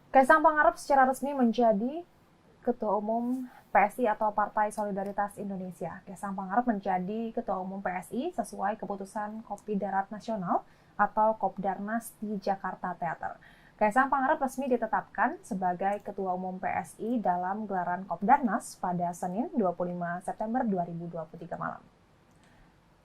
Kaisang Pangarep secara resmi menjadi Ketua Umum PSI atau Partai Solidaritas Indonesia. Kaisang Pangarep menjadi Ketua Umum PSI sesuai keputusan Kopi Darat Nasional atau Kopdarnas di Jakarta Theater. Kaisang Pangarep resmi ditetapkan sebagai Ketua Umum PSI dalam gelaran Kopdarnas pada Senin 25 September 2023 malam.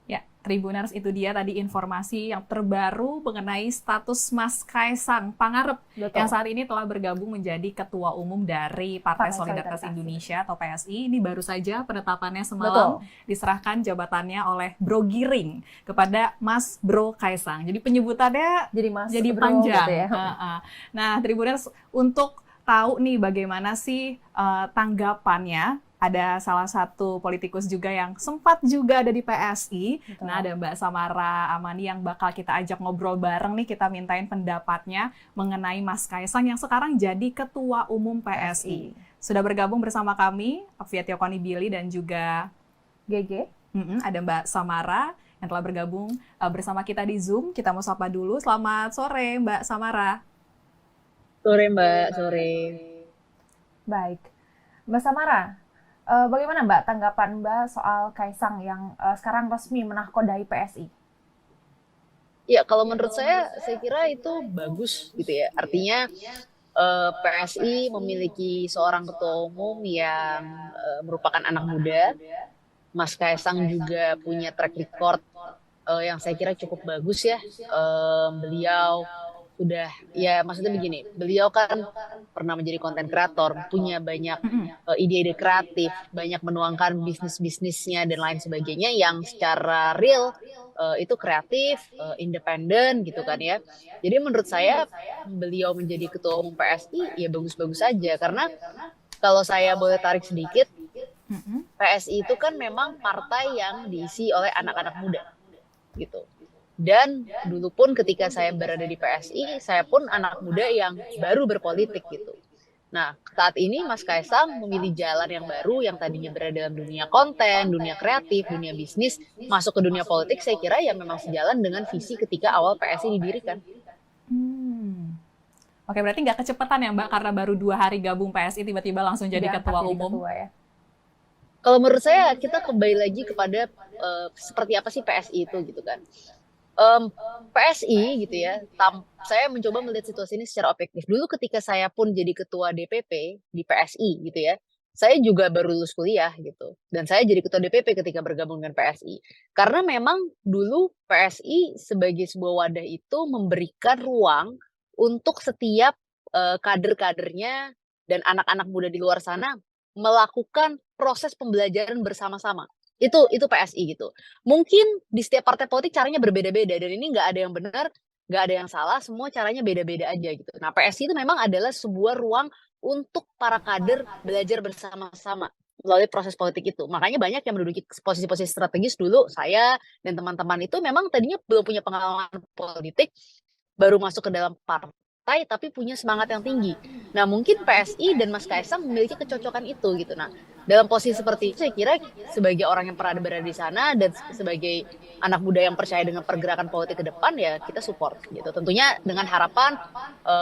Ya, Tribuners, itu dia tadi informasi yang terbaru mengenai status Mas Kaisang Pangarep yang saat ini telah bergabung menjadi Ketua Umum dari Partai Solidaritas Indonesia atau PSI. Ini baru saja penetapannya semalam. Diserahkan jabatannya oleh Bro Giring kepada Mas Bro Kaisang. Jadi penyebutannya jadi panjang. Gitu ya. Nah, Tribuners, untuk tahu nih bagaimana sih tanggapannya, ada salah satu politikus juga yang sempat juga ada di PSI. Betul. Nah, ada Mbak Samara Amani yang bakal kita ajak ngobrol bareng nih, kita mintain pendapatnya mengenai Mas Kaisang yang sekarang jadi Ketua Umum PSI. Sudah bergabung bersama kami, Afia Tiokoni Billy dan juga GG. Ada Mbak Samara yang telah bergabung bersama kita di Zoom. Kita mau sapa dulu. Selamat sore Mbak Samara. Sore Mbak, sore. Baik. Mbak Samara, bagaimana Mbak tanggapan Mbak soal Kaisang yang sekarang resmi menahkodai PSI? Ya, kalau menurut saya kira itu bagus gitu ya. Artinya PSI memiliki seorang ketua umum yang merupakan anak muda. Mas Kaisang juga punya track record yang saya kira cukup bagus ya. Beliau sudah, ya maksudnya begini, beliau kan pernah menjadi konten kreator, punya banyak ide-ide kreatif, banyak menuangkan bisnisnya dan lain sebagainya yang secara real itu kreatif, independen gitu kan ya. Jadi menurut saya beliau menjadi ketua umum PSI ya bagus-bagus saja, karena kalau saya boleh tarik sedikit, PSI itu kan memang partai yang diisi oleh anak-anak muda gitu. Dan dulu pun ketika saya berada di PSI, saya pun anak muda yang baru berpolitik gitu. Nah, saat ini Mas Kaisang memilih jalan yang baru, yang tadinya berada dalam dunia konten, dunia kreatif, dunia bisnis, masuk ke dunia politik, saya kira ya memang sejalan dengan visi ketika awal PSI didirikan. Oke, berarti nggak kecepatan ya Mbak, karena baru 2 hari gabung PSI, tiba-tiba langsung jadi ketua umum? Kalau menurut saya, kita kembali lagi kepada seperti apa sih PSI itu gitu kan. PSI gitu ya, saya mencoba melihat situasi ini secara objektif. Dulu ketika saya pun jadi ketua DPP di PSI gitu ya, saya juga baru lulus kuliah gitu. Dan saya jadi ketua DPP ketika bergabung dengan PSI. Karena memang dulu PSI sebagai sebuah wadah itu memberikan ruang untuk setiap kader-kadernya dan anak-anak muda di luar sana melakukan proses pembelajaran bersama-sama. Itu PSI gitu. Mungkin di setiap partai politik caranya berbeda-beda dan ini nggak ada yang benar, nggak ada yang salah, semua caranya beda-beda aja gitu. Nah, PSI itu memang adalah sebuah ruang untuk para kader belajar bersama-sama melalui proses politik itu. Makanya banyak yang menduduki posisi-posisi strategis dulu, saya dan teman-teman itu memang tadinya belum punya pengalaman politik, baru masuk ke dalam partai tapi punya semangat yang tinggi. Nah, mungkin PSI dan Mas Kaisang memiliki kecocokan itu gitu. Nah, dalam posisi seperti itu saya kira sebagai orang yang pernah berada di sana dan sebagai anak muda yang percaya dengan pergerakan politik ke depan ya kita support gitu. Tentunya dengan harapan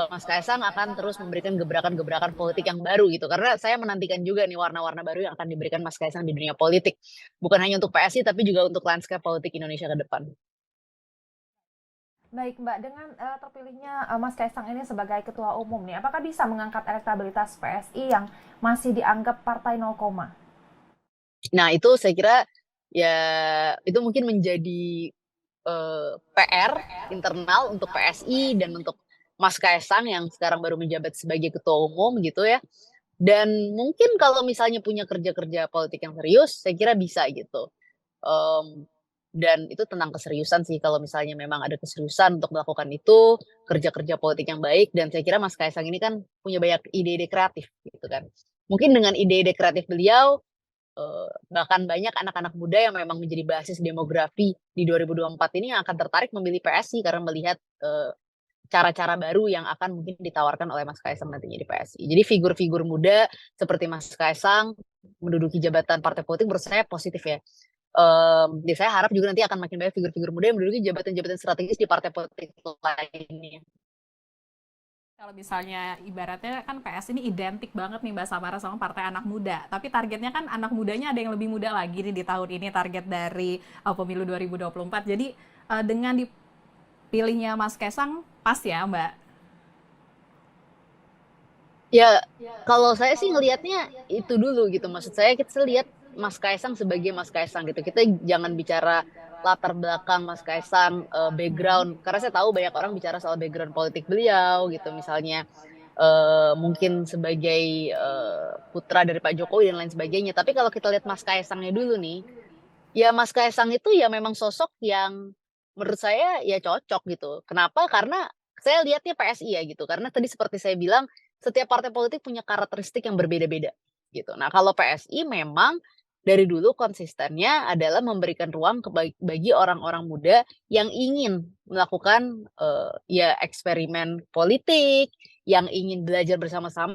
Mas Kaisang akan terus memberikan gebrakan-gebrakan politik yang baru gitu. Karena saya menantikan juga nih warna-warna baru yang akan diberikan Mas Kaisang di dunia politik. Bukan hanya untuk PSI tapi juga untuk landscape politik Indonesia ke depan. Baik Mbak, dengan terpilihnya Mas Kaisang ini sebagai ketua umum nih, apakah bisa mengangkat elektabilitas PSI yang masih dianggap partai 0, Nah, itu saya kira ya itu mungkin menjadi PR internal untuk PSI dan untuk Mas Kaisang yang sekarang baru menjabat sebagai ketua umum gitu ya. Dan mungkin kalau misalnya punya kerja-kerja politik yang serius, saya kira bisa gitu. Dan itu tentang keseriusan sih, kalau misalnya memang ada keseriusan untuk melakukan itu, kerja-kerja politik yang baik, dan saya kira Mas Kaisang ini kan punya banyak ide-ide kreatif gitu kan. Mungkin dengan ide-ide kreatif beliau, bahkan banyak anak-anak muda yang memang menjadi basis demografi di 2024 ini yang akan tertarik memilih PSI karena melihat cara-cara baru yang akan mungkin ditawarkan oleh Mas Kaisang nantinya di PSI. Jadi figur-figur muda seperti Mas Kaisang menduduki jabatan partai politik menurut saya positif ya. Jadi saya harap juga nanti akan makin banyak figur-figur muda yang menduduki jabatan-jabatan strategis di partai politik lainnya. Kalau misalnya ibaratnya kan PS ini identik banget nih Mbak Samara sama Partai Anak Muda. Tapi targetnya kan anak mudanya ada yang lebih muda lagi nih di tahun ini target dari pemilu 2024. Jadi dengan dipilihnya Mas Kaisang pas ya Mbak. Ya, kalau saya sih ngelihatnya itu dulu gitu. Maksud saya kita lihat Mas Kaisang sebagai Mas Kaisang gitu. Kita jangan bicara latar belakang Mas Kaisang, Mm-mm. background. Karena saya tahu banyak orang bicara soal background politik beliau gitu. Misalnya mungkin sebagai putra dari Pak Jokowi dan lain sebagainya. Tapi kalau kita lihat Mas Kaisangnya dulu nih, ya Mas Kaisang itu ya memang sosok yang menurut saya ya cocok gitu. Kenapa? Karena saya lihatnya PSI ya gitu. Karena tadi seperti saya bilang, setiap partai politik punya karakteristik yang berbeda-beda gitu. Nah, kalau PSI memang dari dulu konsistennya adalah memberikan ruang bagi orang-orang muda yang ingin melakukan ya eksperimen politik, yang ingin belajar bersama-sama,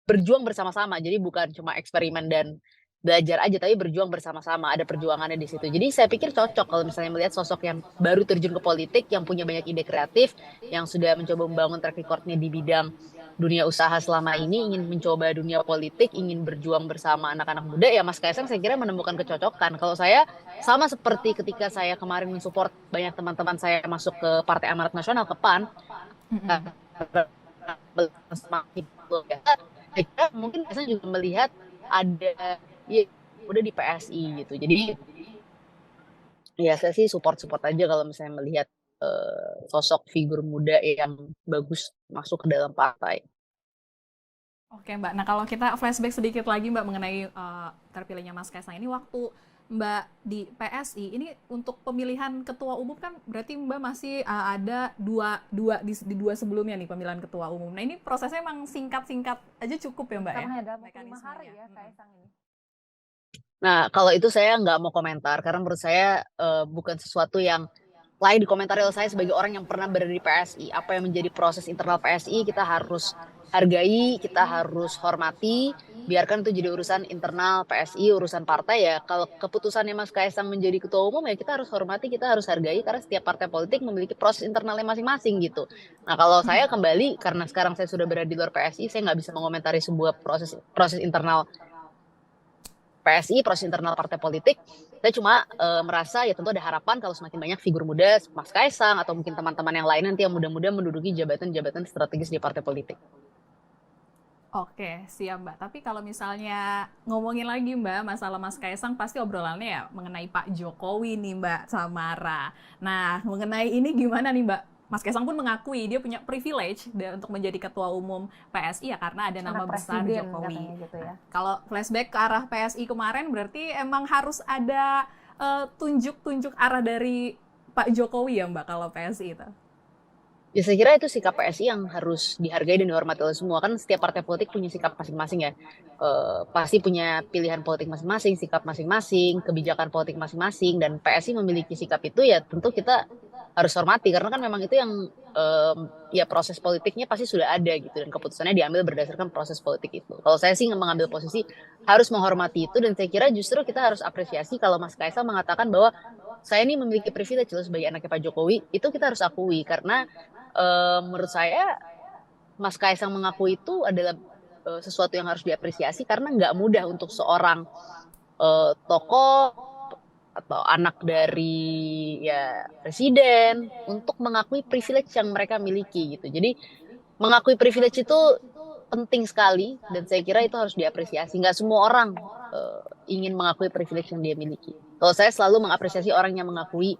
berjuang bersama-sama. Jadi bukan cuma eksperimen dan belajar aja, tapi berjuang bersama-sama. Ada perjuangannya di situ. Jadi saya pikir cocok kalau misalnya melihat sosok yang baru terjun ke politik, yang punya banyak ide kreatif, yang sudah mencoba membangun track record-nya di bidang dunia usaha selama ini, ingin mencoba dunia politik, ingin berjuang bersama anak-anak muda, ya Mas Kaisang saya kira menemukan kecocokan. Kalau saya sama seperti ketika saya kemarin mensupport banyak teman-teman saya masuk ke Partai Amanat Nasional, ke PAN, Mm-mm. semakin ya, saya kira mungkin Kaisang juga melihat ada ya udah di PSI gitu. Jadi ya saya sih support aja kalau misalnya melihat sosok figur muda yang bagus masuk ke dalam partai. Oke Mbak, nah kalau kita flashback sedikit lagi Mbak mengenai terpilihnya Mas Kaisang ini waktu Mbak di PSI ini untuk pemilihan ketua umum kan berarti Mbak masih ada di dua sebelumnya nih pemilihan ketua umum. Nah ini prosesnya emang singkat-singkat aja cukup ya Mbak ya Karena hanya dalam 5 hari mekanismenya. ya Kaisang ini. Nah, kalau itu saya nggak mau komentar karena menurut saya bukan sesuatu yang lain dikomentari oleh saya sebagai orang yang pernah berada di PSI. Apa yang menjadi proses internal PSI kita harus hargai, kita harus hormati, biarkan itu jadi urusan internal PSI, urusan partai ya. Kalau keputusannya Mas Kaisang menjadi ketua umum ya kita harus hormati, kita harus hargai karena setiap partai politik memiliki proses internalnya masing-masing gitu. Nah, kalau saya kembali karena sekarang saya sudah berada di luar PSI, saya nggak bisa mengomentari sebuah proses internal PSI, proses internal partai politik. Saya cuma merasa ya tentu ada harapan kalau semakin banyak figur muda, Mas Kaisang atau mungkin teman-teman yang lain nanti yang muda-muda menduduki jabatan-jabatan strategis di partai politik. Oke, siap Mbak. Tapi kalau misalnya ngomongin lagi Mbak, masalah Mas Kaisang pasti obrolannya ya mengenai Pak Jokowi nih Mbak Samara. Nah, mengenai ini gimana nih Mbak? Mas Kaisang pun mengakui dia punya privilege untuk menjadi ketua umum PSI ya karena ada nama Anak besar presiden Jokowi. katanya gitu ya. Kalau flashback ke arah PSI kemarin berarti emang harus ada tunjuk-tunjuk arah dari Pak Jokowi ya Mbak kalau PSI itu. Ya saya kira itu sikap PSI yang harus dihargai dan dihormati oleh semua. Kan setiap partai politik punya sikap masing-masing ya. Pasti punya pilihan politik masing-masing, sikap masing-masing, kebijakan politik masing-masing. Dan PSI memiliki sikap itu ya tentu kita harus hormati. Karena kan memang itu yang ya proses politiknya pasti sudah ada gitu. Dan keputusannya diambil berdasarkan proses politik itu. Kalau saya sih mengambil posisi harus menghormati itu. Dan saya kira justru kita harus apresiasi kalau Mas Kaisang mengatakan bahwa saya ini memiliki privilege loh sebagai anaknya Pak Jokowi. Itu kita harus akui karena menurut saya Mas Kaisang mengakui itu adalah sesuatu yang harus diapresiasi karena nggak mudah untuk seorang tokoh atau anak dari ya presiden untuk mengakui privilege yang mereka miliki gitu. Jadi mengakui privilege itu penting sekali dan saya kira itu harus diapresiasi. Nggak semua orang ingin mengakui privilege yang dia miliki. Kalau saya selalu mengapresiasi orang yang mengakui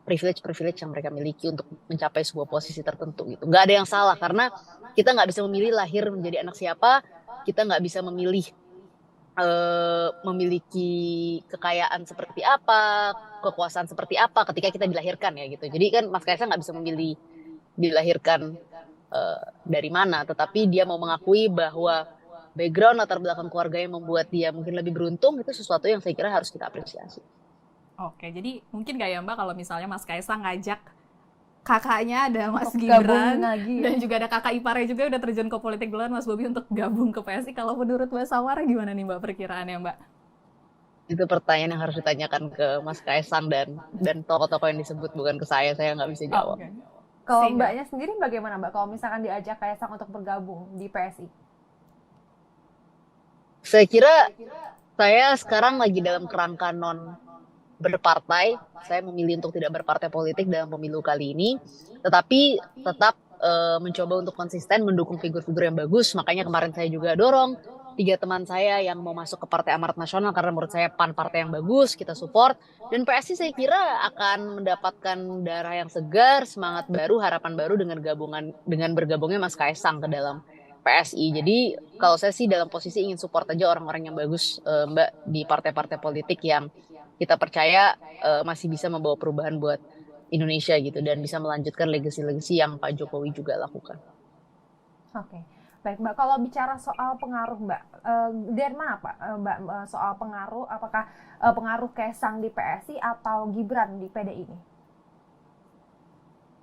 privilege yang mereka miliki untuk mencapai sebuah posisi tertentu gitu. Nggak ada yang salah karena kita nggak bisa memilih lahir menjadi anak siapa, kita nggak bisa memilih memiliki kekayaan seperti apa, kekuasaan seperti apa ketika kita dilahirkan ya gitu. Jadi kan Mas Kaisang nggak bisa memilih dilahirkan dari mana, tetapi dia mau mengakui bahwa background latar belakang keluarga yang membuat dia mungkin lebih beruntung itu sesuatu yang saya kira harus kita apresiasi. Oke, jadi mungkin gak ya Mbak kalau misalnya Mas Kaisang ngajak kakaknya ada Mas Untuk gabung Gibran lagi ya. dan juga ada kakak iparnya juga udah terjun ke politik duluan Mas Bobi untuk gabung ke PSI. Kalau menurut Mbak Samara gimana nih Mbak perkiraannya Mbak? Itu pertanyaan yang harus ditanyakan ke Mas Kaisang dan tokoh-tokoh yang disebut bukan ke saya nggak bisa jawab. Oke. Kalau Mbaknya sendiri bagaimana Mbak kalau misalkan diajak Kaisang untuk bergabung di PSI? Saya kira saya sekarang lagi dalam kerangka non berpartai. Saya memilih untuk tidak berpartai politik dalam pemilu kali ini, tetapi tetap mencoba untuk konsisten mendukung figur-figur yang bagus. Makanya kemarin saya juga dorong 3 teman saya yang mau masuk ke Partai Amanat Nasional karena menurut saya PAN partai yang bagus, kita support. Dan PSI saya kira akan mendapatkan darah yang segar, semangat baru, harapan baru dengan bergabungnya Mas Kaisang ke dalam PSI. Jadi kalau saya sih dalam posisi ingin support aja orang-orang yang bagus, Mbak, di partai-partai politik yang kita percaya masih bisa membawa perubahan buat Indonesia gitu dan bisa melanjutkan legasi-legasi yang Pak Jokowi juga lakukan. Oke. Baik Mbak, kalau bicara soal pengaruh Mbak, dari mana Pak Mbak soal pengaruh, apakah pengaruh Kaisang di PSI atau Gibran di PDI ini?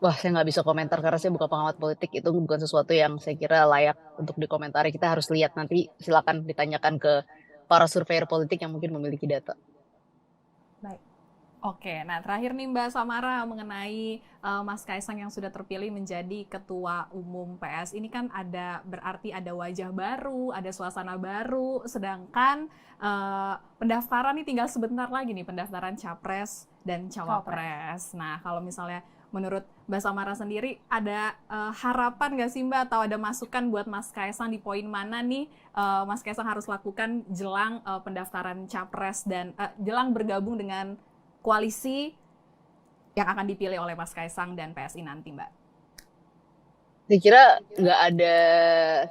Wah, saya nggak bisa komentar karena saya bukan pengamat politik, itu bukan sesuatu yang saya kira layak untuk dikomentari. Kita harus lihat nanti, silakan ditanyakan ke para surveyor politik yang mungkin memiliki data. Baik. Oke, nah terakhir nih Mbak Samara mengenai Mas Kaisang yang sudah terpilih menjadi Ketua Umum PS. Ini kan berarti ada wajah baru, ada suasana baru, sedangkan pendaftaran nih tinggal sebentar lagi nih, pendaftaran Capres dan Cawapres. Nah, kalau misalnya menurut Mbak Samara sendiri, ada harapan nggak sih Mbak atau ada masukan buat Mas Kaisang di poin mana nih Mas Kaisang harus lakukan jelang pendaftaran Capres dan jelang bergabung dengan koalisi yang akan dipilih oleh Mas Kaisang dan PSI nanti, Mbak? Saya kira nggak ada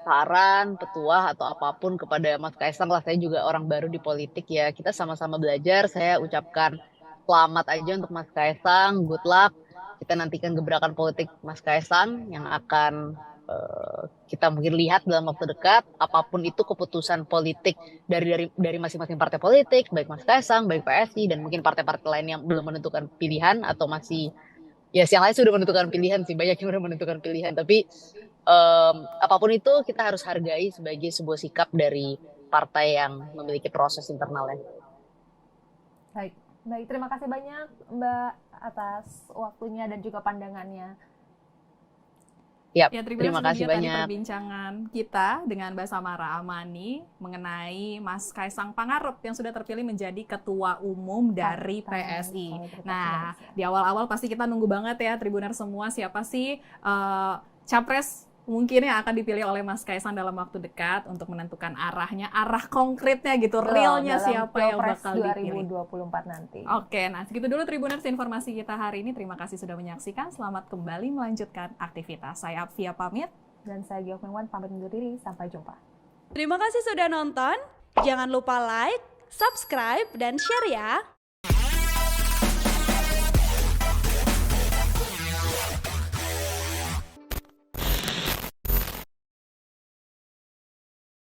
saran, petuah, atau apapun kepada Mas Kaisang lah. Saya juga orang baru di politik ya. Kita sama-sama belajar. Saya ucapkan selamat aja untuk Mas Kaisang, good luck. Kita nantikan gebrakan politik Mas Kaisang yang akan kita mungkin lihat dalam waktu dekat. Apapun itu keputusan politik dari masing-masing partai politik, baik Mas Kaisang, baik PSI, dan mungkin partai-partai lain yang belum menentukan pilihan atau masih, ya yang lain sudah menentukan pilihan sih, banyak yang sudah menentukan pilihan. Tapi apapun itu kita harus hargai sebagai sebuah sikap dari partai yang memiliki proses internalnya. Baik, terima kasih banyak Mbak atas waktunya dan juga pandangannya. Ya, terima kasih banyak. Perbincangan kita dengan Mbak Samara Amani mengenai Mas Kaisang Pangarep yang sudah terpilih menjadi Ketua Umum dari PSI. Nah, di awal-awal pasti kita nunggu banget ya Tribuner semua, siapa sih Capres mungkin yang akan dipilih oleh Mas Kaisang dalam waktu dekat untuk menentukan arahnya, arah konkretnya gitu, realnya siapa yang bakal dipilih 2024 nanti. Oke, nah segitu dulu Tribuners informasi kita hari ini. Terima kasih sudah menyaksikan. Selamat kembali melanjutkan aktivitas. Saya Apvia pamit. Dan saya Giok Mengwan pamit undur diri. Sampai jumpa. Terima kasih sudah nonton. Jangan lupa like, subscribe, dan share ya.